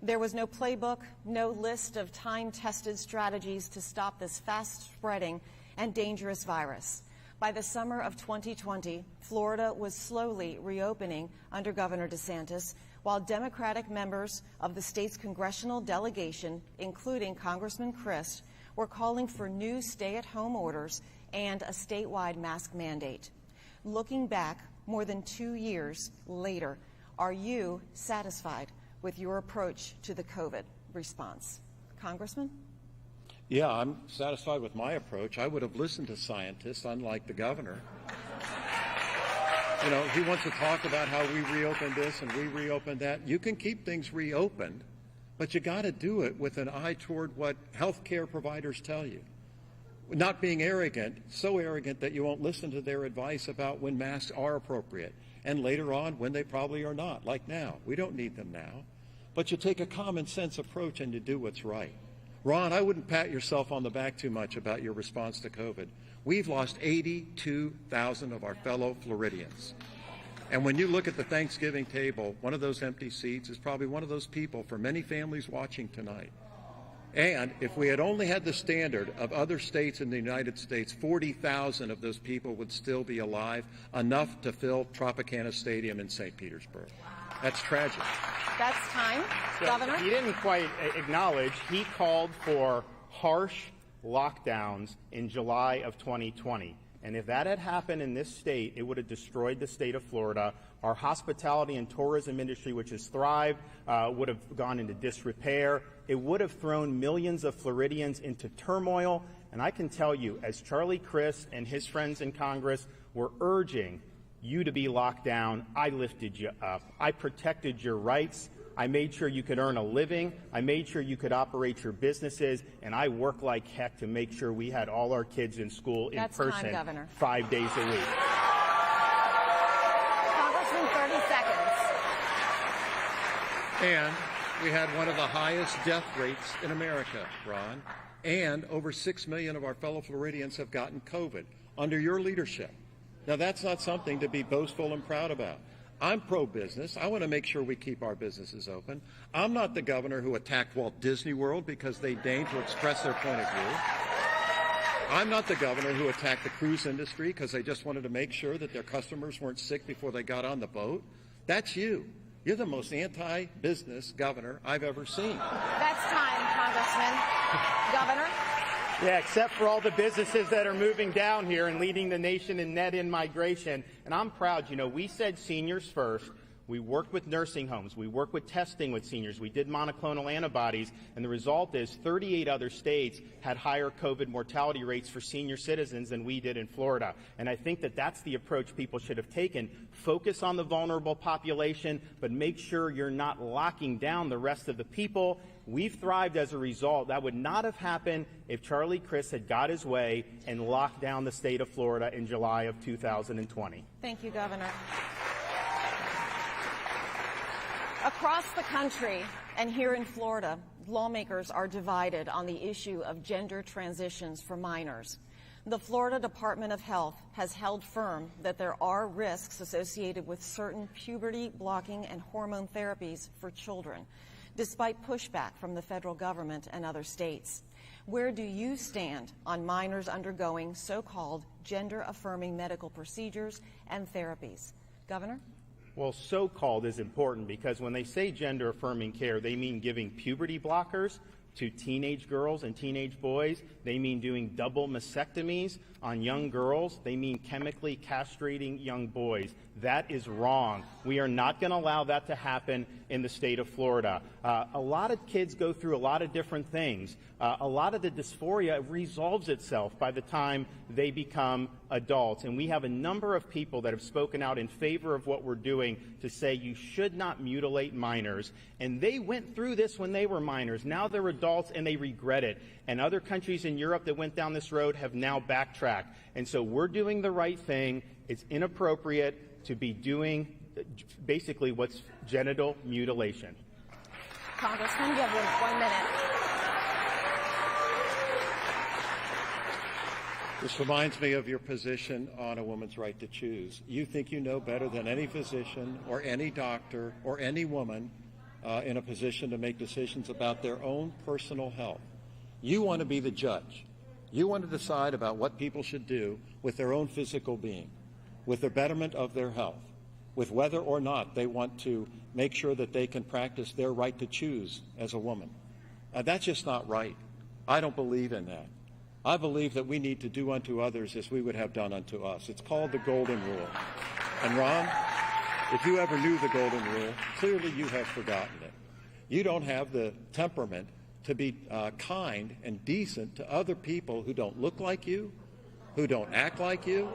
There was no playbook, no list of time-tested strategies to stop this fast-spreading and dangerous virus. By the summer of 2020, Florida was slowly reopening under Governor DeSantis, while Democratic members of the state's congressional delegation, including Congressman Crist, were calling for new stay-at-home orders and a statewide mask mandate. Looking back more than 2 years later, are you satisfied with your approach to the COVID response? Congressman? Yeah, I'm satisfied with my approach. I would have listened to scientists, unlike the governor. You know, he wants to talk about how we reopened this and we reopened that. You can keep things reopened, but you got to do it with an eye toward what health care providers tell you. Not being arrogant, so arrogant that you won't listen to their advice about when masks are appropriate, and later on when they probably are not, like now. We don't need them now. But you take a common sense approach and you do what's right. Ron, I wouldn't pat yourself on the back too much about your response to COVID. We've lost 82,000 of our fellow Floridians. And when you look at the Thanksgiving table, one of those empty seats is probably one of those people for many families watching tonight. And if we had only had the standard of other states in the United States, 40,000 of those people would still be alive, enough to fill Tropicana Stadium in St. Petersburg. That's tragic. That's time. So Governor? He didn't quite acknowledge. He called for harsh lockdowns in July of 2020. And if that had happened in this state, it would have destroyed the state of Florida. Our hospitality and tourism industry, which has thrived, would have gone into disrepair. It would have thrown millions of Floridians into turmoil. And I can tell you, as Charlie Crist and his friends in Congress were urging you to be locked down, I lifted you up. I protected your rights. I made sure you could earn a living. I made sure you could operate your businesses. And I worked like heck to make sure we had all our kids in school in person 5 days a week. Congressman, 30 seconds. And we had one of the highest death rates in America, Ron. And over 6 million of our fellow Floridians have gotten COVID under your leadership. Now, that's not something to be boastful and proud about. I'm pro-business. I want to make sure we keep our businesses open. I'm not the governor who attacked Walt Disney World because they deigned to express their point of view. I'm not the governor who attacked the cruise industry because they just wanted to make sure that their customers weren't sick before they got on the boat. That's you. You're the most anti-business governor I've ever seen. That's time, Congressman. Governor? Yeah, except for all the businesses that are moving down here and leading the nation in net in-migration. And I'm proud, you know, we said seniors first. We worked with nursing homes. We worked with testing with seniors. We did monoclonal antibodies. And the result is 38 other states had higher COVID mortality rates for senior citizens than we did in Florida. And I think that that's the approach people should have taken. Focus on the vulnerable population, but make sure you're not locking down the rest of the people. We've thrived as a result. That would not have happened if Charlie Crist had got his way and locked down the state of Florida in July of 2020. Thank you, Governor. Across the country and here in Florida, lawmakers are divided on the issue of gender transitions for minors. The Florida Department of Health has held firm that there are risks associated with certain puberty-blocking and hormone therapies for children, despite pushback from the federal government and other states. Where do you stand on minors undergoing so-called gender-affirming medical procedures and therapies? Governor? Well, so-called is important because when they say gender-affirming care, they mean giving puberty blockers to teenage girls and teenage boys. They mean doing double mastectomies on young girls. They mean chemically castrating young boys. That is wrong. We are not going to allow that to happen in the state of Florida. A lot of kids go through a lot of different things. A lot of the dysphoria resolves itself by the time they become adults. And we have a number of people that have spoken out in favor of what we're doing to say you should not mutilate minors. And they went through this when they were minors. Now they're adults and they regret it. And other countries in Europe that went down this road have now backtracked. And so we're doing the right thing. It's inappropriate to be doing basically what's genital mutilation. Congressman, you have 1 minute. This reminds me of your position on a woman's right to choose. You think you know better than any physician or any doctor or any woman in a position to make decisions about their own personal health. You want to be the judge. You want to decide about what people should do with their own physical being, with the betterment of their health, with whether or not they want to make sure that they can practice their right to choose as a woman. That's just not right. I don't believe in that. I believe that we need to do unto others as we would have done unto us. It's called the Golden Rule. And Ron, if you ever knew the Golden Rule, clearly you have forgotten it. You don't have the temperament to be kind and decent to other people who don't look like you, who don't act like you,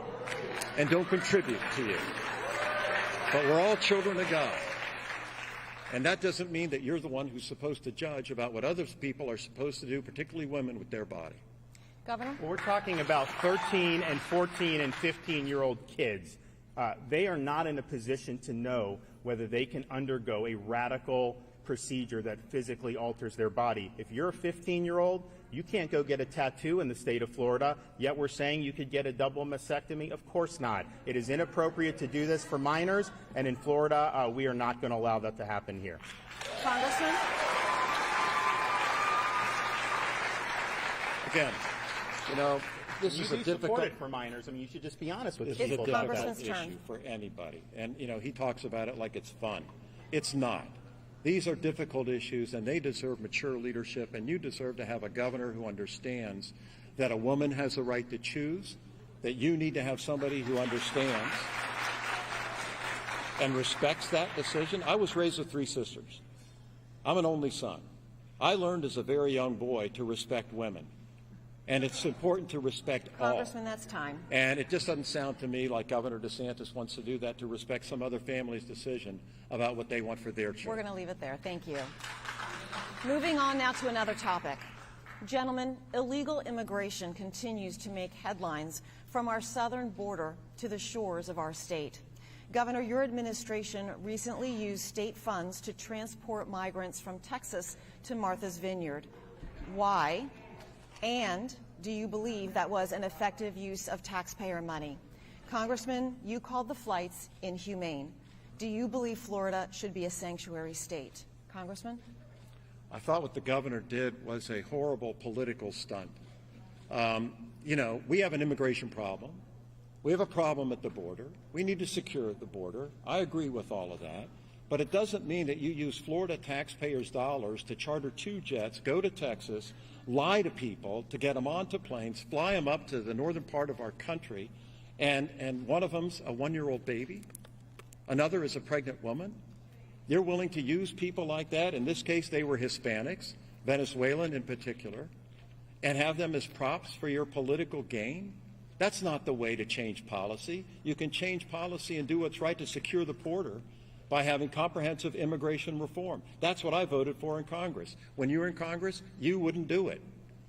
and don't contribute to you. But we're all children of God. And that doesn't mean that you're the one who's supposed to judge about what other people are supposed to do, particularly women with their body. Governor? Well, we're talking about 13 and 14 and 15-year-old kids. They are not in a position to know whether they can undergo a radical procedure that physically alters their body. If you're a 15-year-old, you can't go get a tattoo in the state of Florida, yet we're saying you could get a double mastectomy? Of course not. It is inappropriate to do this for minors, and in Florida, we are not going to allow that to happen here. Congressman? Again, you know, this is a difficult... support it for minors. I mean, you should just be honest with This people. is a about difficult that. issue for anybody. And, you know, he talks about it like it's fun. It's not. These are difficult issues, and they deserve mature leadership, and you deserve to have a governor who understands that a woman has a right to choose, that you need to have somebody who understands and respects that decision. I was raised with 3 sisters. I'm an only son. I learned as a very young boy to respect women. And it's important to respect all. Congressman, that's time. And it just doesn't sound to me like Governor DeSantis wants to do that, to respect some other family's decision about what they want for their children. We're going to leave it there. Thank you. Moving on now to another topic. Gentlemen, illegal immigration continues to make headlines from our southern border to the shores of our state. Governor, your administration recently used state funds to transport migrants from Texas to Martha's Vineyard. Why? And do you believe that was an effective use of taxpayer money? Congressman, you called the flights inhumane. Do you believe Florida should be a sanctuary state? Congressman? I thought what the governor did was a horrible political stunt. You know, we have an immigration problem. We have a problem at the border. We need to secure the border. I agree with all of that. But it doesn't mean that you use Florida taxpayers' dollars to charter 2 jets, go to Texas, lie to people to get them onto planes, fly them up to the northern part of our country, and one of them's a 1-year-old baby, another is a pregnant woman. You're willing to use people like that, in this case they were Hispanics, Venezuelan in particular, and have them as props for your political gain? That's not the way to change policy. You can change policy and do what's right to secure the border by having comprehensive immigration reform. That's what I voted for in Congress. When you were in Congress, you wouldn't do it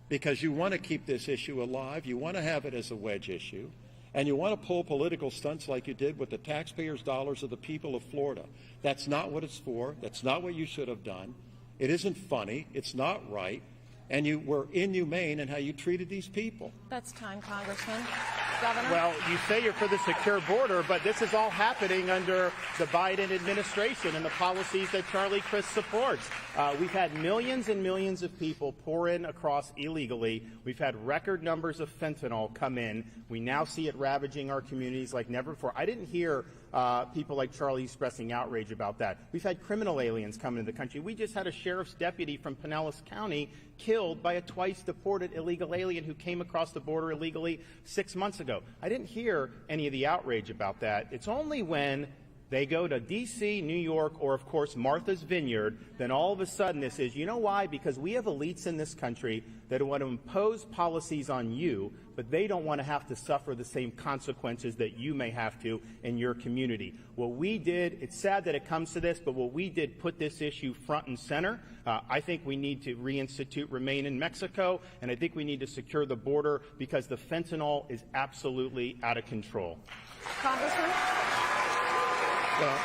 because you want to keep this issue alive. You want to have it as a wedge issue. And you want to pull political stunts like you did with the taxpayers' dollars of the people of Florida. That's not what it's for. That's not what you should have done. It isn't funny. It's not right. And you were inhumane in how you treated these people. That's time, Congressman. Governor? Well, you say you're for the secure border, but this is all happening under the Biden administration and the policies that Charlie Crist supports. We've had millions and millions of people pour in across illegally. We've had record numbers of fentanyl come in. We now see it ravaging our communities like never before. I didn't hear people like Charlie expressing outrage about that. We've had criminal aliens come into the country. We just had a sheriff's deputy from Pinellas County killed by a twice-deported illegal alien who came across the border illegally 6 months ago. I didn't hear any of the outrage about that. It's only when They go to D.C., New York, or, of course, Martha's Vineyard. Then all of a sudden this is, you know why? Because we have elites in this country that want to impose policies on you, but they don't want to have to suffer the same consequences that you may have to in your community. What we did, it's sad that it comes to this, but what we did put this issue front and center. I think we need to reinstitute Remain in Mexico, and I think we need to secure the border because the fentanyl is absolutely out of control. Congressman? Well,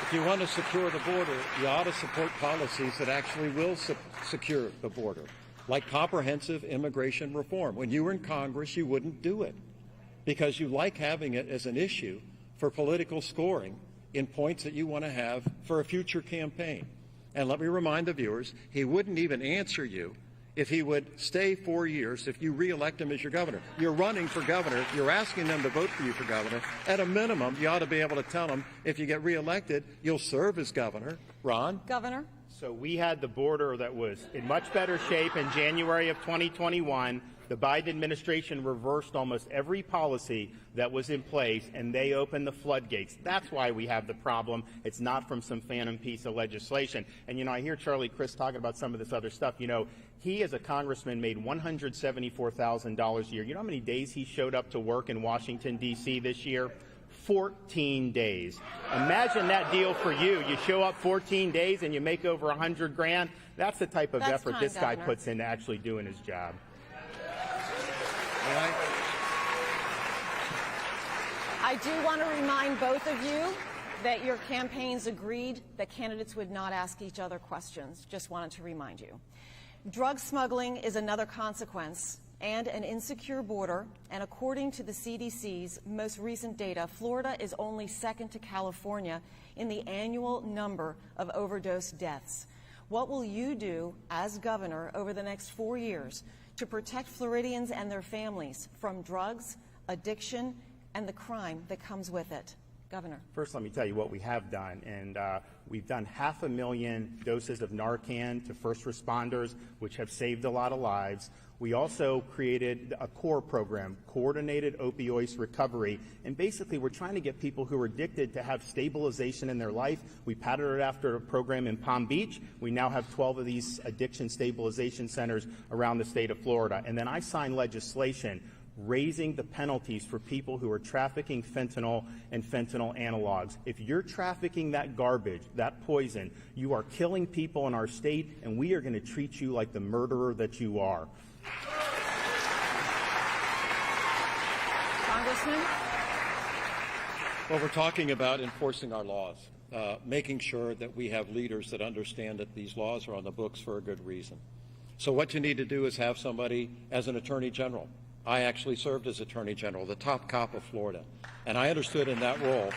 if you want to secure the border, you ought to support policies that actually will secure the border, like comprehensive immigration reform. When you were in Congress, you wouldn't do it because you like having it as an issue for political scoring in points that you want to have for a future campaign. And let me remind the viewers, he wouldn't even answer you if he would stay 4 years if you re-elect him as your governor. You're running for governor. You're asking them to vote for you for governor. At a minimum, you ought to be able to tell them if you get re-elected, you'll serve as governor. Ron? Governor? So we had the border that was in much better shape in January of 2021. The Biden administration reversed almost every policy that was in place, and they opened the floodgates. That's why we have the problem. It's not from some phantom piece of legislation. And, you know, I hear Charlie Crist talking about some of this other stuff. You know, he, as a congressman, made $174,000 a year. You know how many days he showed up to work in Washington, D.C. this year? 14 days. Imagine that deal for you. You show up 14 days and you make over $100,000. That's the type of effort this guy puts into actually doing his job. I do want to remind both of you that your campaigns agreed that candidates would not ask each other questions. Just wanted to remind you. Drug smuggling is another consequence and an insecure border, and according to the CDC's most recent data, Florida is only second to California in the annual number of overdose deaths. What will you do as governor over the next 4 years to protect Floridians and their families from drugs, addiction, and the crime that comes with it? Governor. First, let me tell you what we have done. And we've done 500,000 doses of Narcan to first responders, which have saved a lot of lives. We also created a CORE program, Coordinated Opioids Recovery. And basically, we're trying to get people who are addicted to have stabilization in their life. We patterned it after a program in Palm Beach. We now have 12 of these addiction stabilization centers around the state of Florida. And then I signed legislation raising the penalties for people who are trafficking fentanyl and fentanyl analogs. If you're trafficking that garbage, that poison, you are killing people in our state, and we are going to treat you like the murderer that you are. Congressman? Well, we're talking about enforcing our laws, making sure that we have leaders that understand that these laws are on the books for a good reason. So what you need to do is have somebody as an attorney general. I actually served as Attorney General, the top cop of Florida, and I understood in that role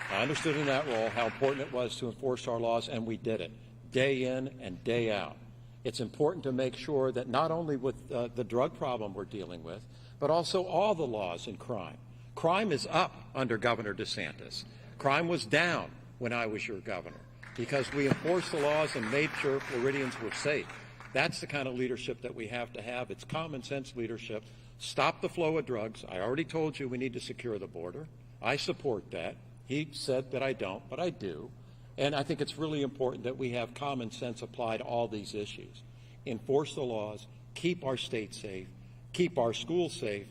how important it was to enforce our laws, and we did it day in and day out. It's important to make sure that not only with the drug problem we're dealing with, but also all the laws in crime. Crime is up under Governor DeSantis. Crime was down when I was your governor because we enforced the laws and made sure Floridians were safe. That's the kind of leadership that we have to have. It's common sense leadership. Stop the flow of drugs. I already told you we need to secure the border. I support that. He said that I don't, but I do. And I think it's really important that we have common sense applied to all these issues. Enforce the laws, keep our state safe, keep our schools safe.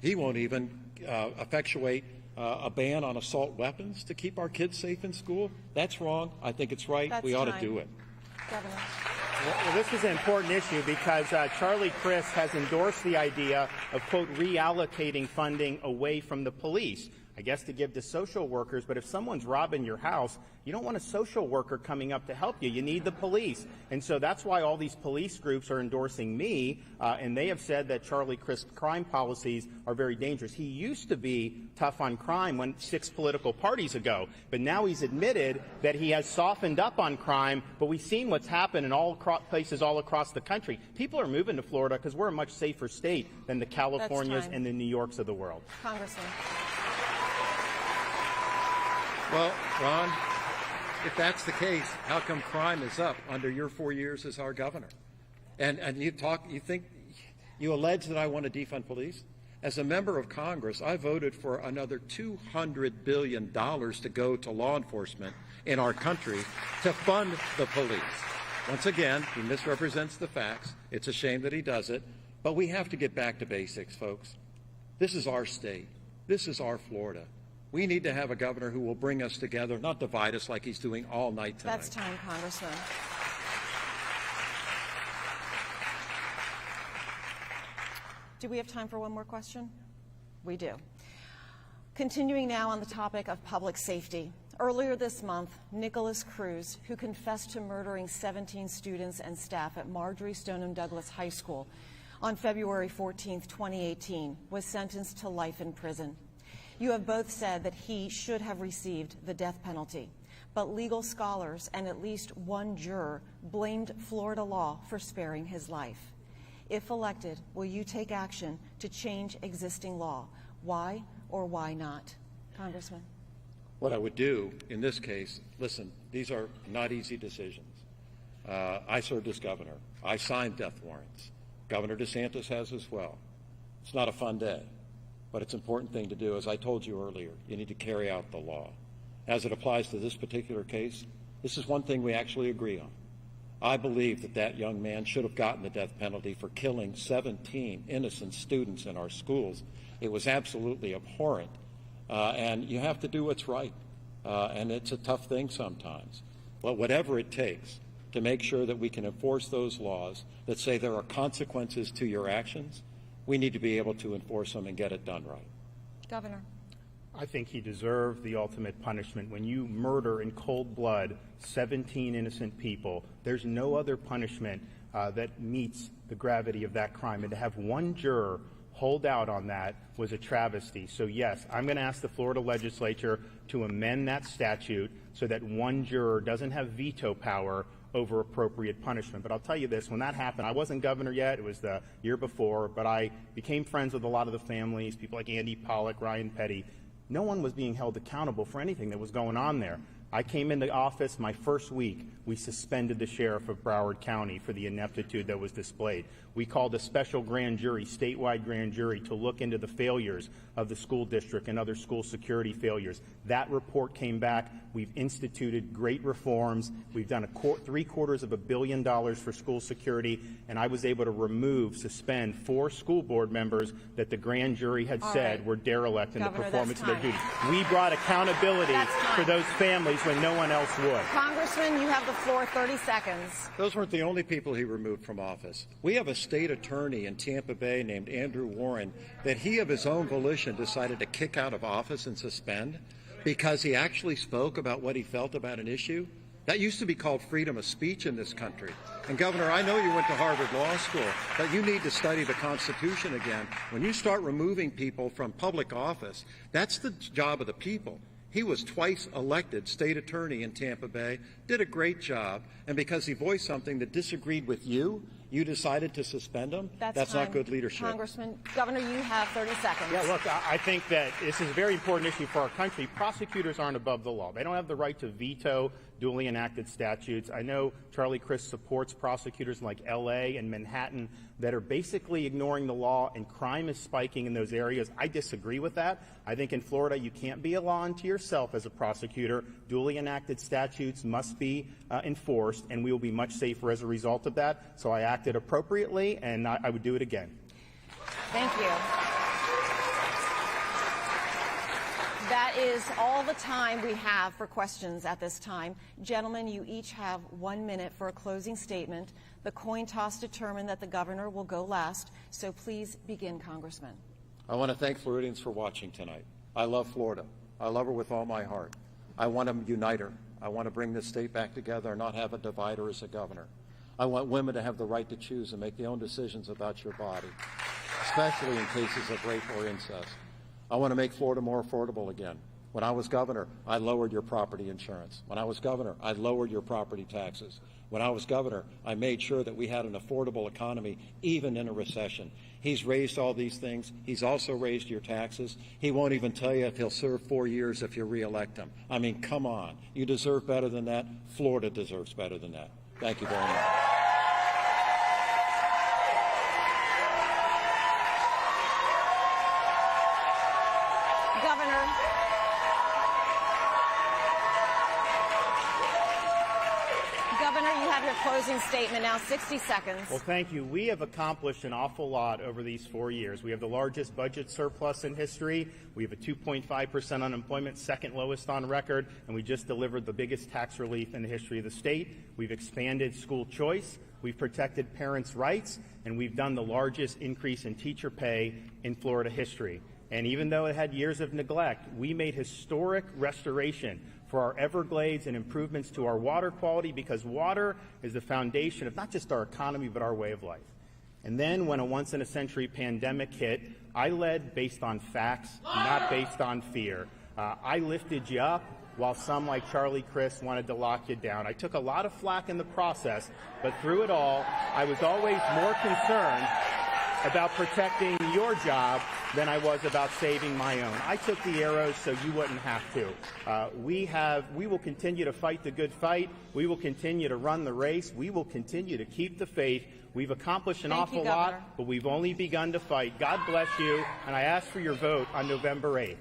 He won't even effectuate a ban on assault weapons to keep our kids safe in school. That's wrong. I think it's right. We ought to do it. Governor. Well, this is an important issue because Charlie Crist has endorsed the idea of, quote, reallocating funding away from the police, I guess to give to social workers. But if someone's robbing your house, you don't want a social worker coming up to help you. You need the police. And so that's why all these police groups are endorsing me, and they have said that Charlie Crist's crime policies are very dangerous. He used to be tough on crime 6 political parties ago, but now he's admitted that he has softened up on crime, but we've seen what's happened in all places all across the country. People are moving to Florida because we're a much safer state than the Californias and the New Yorks of the world. Congressman. Well, Ron, if that's the case, how come crime is up under your 4 years as our governor? And you allege that I want to defund police? As a member of Congress, I voted for another $200 billion to go to law enforcement in our country to fund the police. Once again, he misrepresents the facts. It's a shame that he does it, but we have to get back to basics, folks. This is our state. This is our Florida. We need to have a governor who will bring us together, not divide us like he's doing all night tonight. That's time, Congressman. Do we have time for one more question? We do. Continuing now on the topic of public safety. Earlier this month, Nicholas Cruz, who confessed to murdering 17 students and staff at Marjory Stoneham Douglas High School on February 14, 2018, was sentenced to life in prison. You have both said that he should have received the death penalty, but legal scholars and at least one juror blamed Florida law for sparing his life. If elected, will you take action to change existing law? Why or why not? Congressman. What I would do in this case, listen, these are not easy decisions. I served as governor. I signed death warrants. Governor DeSantis has as well. It's not a fun day, but it's an important thing to do. As I told you earlier, you need to carry out the law. As it applies to this particular case, this is one thing we actually agree on. I believe that that young man should have gotten the death penalty for killing 17 innocent students in our schools. It was absolutely abhorrent, and you have to do what's right, and it's a tough thing sometimes. But whatever it takes to make sure that we can enforce those laws that say there are consequences to your actions, we need to be able to enforce them and get it done right. Governor. I think he deserved the ultimate punishment. When you murder in cold blood 17 innocent people, there's no other punishment that meets the gravity of that crime. And to have one juror hold out on that was a travesty. So yes, I'm going to ask the Florida legislature to amend that statute so that one juror doesn't have veto power over appropriate punishment. But I'll tell you this, when that happened, I wasn't governor yet, it was the year before, but I became friends with a lot of the families, people like Andy Pollack, Ryan Petty. No one was being held accountable for anything that was going on there. I came into office my first week, we suspended the sheriff of Broward County for the ineptitude that was displayed. We called a special grand jury, statewide grand jury, to look into the failures of the school district and other school security failures. That report came back. We've instituted great reforms. We've done $750 million for school security, and I was able to suspend 4 school board members that the grand jury had said were derelict in the performance of their duty. We brought accountability for those families when no one else would. Congressman, you have the floor, 30 seconds. Those weren't the only people he removed from office. We have a state attorney in Tampa Bay named Andrew Warren that he of his own volition decided to kick out of office and suspend because he actually spoke about what he felt about an issue. That used to be called freedom of speech in this country. And Governor, I know you went to Harvard Law School, but you need to study the Constitution again. When you start removing people from public office, that's the job of the people. He was twice elected state attorney in Tampa Bay, did a great job, and because he voiced something that disagreed with you, you decided to suspend him? That's not good leadership. Congressman, Governor, you have 30 seconds. Yeah, look, I think that this is a very important issue for our country. Prosecutors aren't above the law. They don't have the right to veto duly enacted statutes. I know Charlie Crist supports prosecutors like L.A. and Manhattan that are basically ignoring the law, and crime is spiking in those areas. I disagree with that. I think in Florida you can't be a law unto yourself as a prosecutor. Duly enacted statutes must be enforced, and we will be much safer as a result of that. So I acted appropriately, and I would do it again. Thank you. That is all the time we have for questions at this time. Gentlemen, you each have 1 minute for a closing statement. The coin toss determined that the governor will go last, so please begin, Congressman. I want to thank Floridians for watching tonight. I love Florida. I love her with all my heart. I want to unite her. I want to bring this state back together and not have a divider as a governor. I want women to have the right to choose and make their own decisions about your body, especially in cases of rape or incest. I want to make Florida more affordable again. When I was governor, I lowered your property insurance. When I was governor, I lowered your property taxes. When I was governor, I made sure that we had an affordable economy, even in a recession. He's raised all these things. He's also raised your taxes. He won't even tell you if he'll serve 4 years if you reelect him. I mean, come on. You deserve better than that. Florida deserves better than that. Thank you very much. closing statement now, 60 seconds. Well, thank you. We have accomplished an awful lot over these 4 years. We have the largest budget surplus in history. We have a 2.5% unemployment, second lowest on record, and we just delivered the biggest tax relief in the history of the state. We've expanded school choice. We've protected parents' rights, and we've done the largest increase in teacher pay in Florida history. And even though it had years of neglect, we made historic restoration for our Everglades and improvements to our water quality, because water is the foundation of not just our economy but our way of life. And then when a once-in-a-century pandemic hit, I led based on facts, not based on fear. I lifted you up while some like Charlie Crist wanted to lock you down. I took a lot of flack in the process, but through it all, I was always more concerned about protecting your job than I was about saving my own. I took the arrows so you wouldn't have to. We will continue to fight the good fight. We will continue to run the race. We will continue to keep the faith. We've accomplished an awful lot, but we've only begun to fight. God bless you, and I ask for your vote on November 8th.